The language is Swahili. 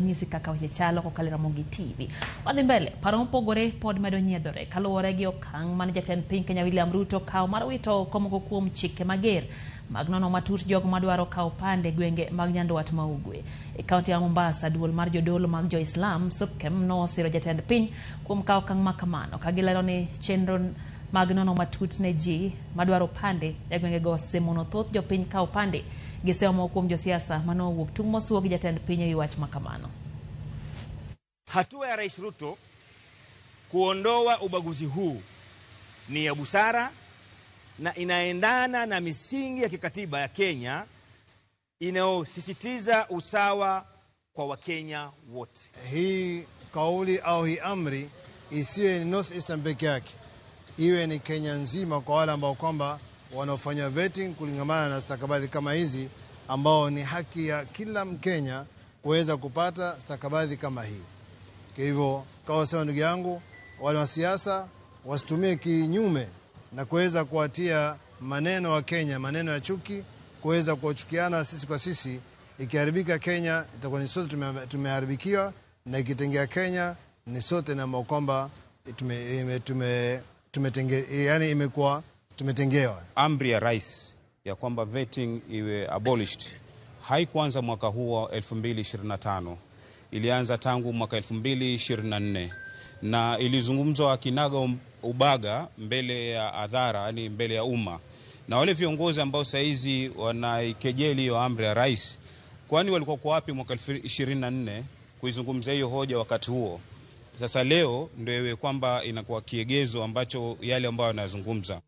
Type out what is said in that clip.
ranyisi kaka weche chalo kokalo Ramogi TV. Wadhi mbele, paro mopogore pod medo nyiedhore kaluwore gi okang' mane jatend piny Kenya William Ruto kawo mar wito komoko kuom chike mager mag nono matut jogo madwaro kawo pande gwenge mag Nyanduat ma Ugwe. E kaunti ya Mombasa, duol mar jodolo mag Jo-Islam SUPKEM nosiro jatend piny kuom kawo okang' ma kamano ka gilero ni chenro mag nono matut ne ji madwaro pande e gwenge go semono thoth jopiny kawo pande giseomo kuom josiasa manowuok tung' mosuo gi jatend piny e wach makamano. Hatua ya Rais Ruto kuondoa ubaguzi huu ni ya busara na inaendana na misingi ya kikatiba ya Kenya inayosisitiza usawa kwa Wakenya wote. Hii kauli au hii amri isiwe ni North Eastern peke yake, iwe ni Kenya nzima kwa wale ambao kwamba wanaofanya vetting kulingamana na stakabadhi kama hizi, ambao ni haki ya kila Mkenya kuweza kupata stakabadhi kama hii. Kwa hivyo, kwa sema ndugu yangu, wale wa siasa wasitumie kinyume na kuweza kuatia maneno wa Kenya, maneno ya chuki, kuweza kuchukiana sisi kwa sisi. Ikiharibika Kenya, itakuwa ni sote tumeharibikiwa, na ikitengea Kenya ni sote na kwamba yani imekuwa tumetengewa. Amri ya rais ya kwamba vetting iwe abolished haikuanza mwaka huu wa 2025, ilianza tangu mwaka 2024 na ilizungumzwa kinaga ubaga mbele ya hadhara, yani mbele ya umma, na wale viongozi ambao saizi wanaikejeli hiyo amri ya rais, kwani walikuwa kwa wapi mwaka 2024 kuizungumzia hiyo hoja wakati huo? Sasa leo ndio iwe kwamba inakuwa kiegezo ambacho yale ambayo wanazungumza.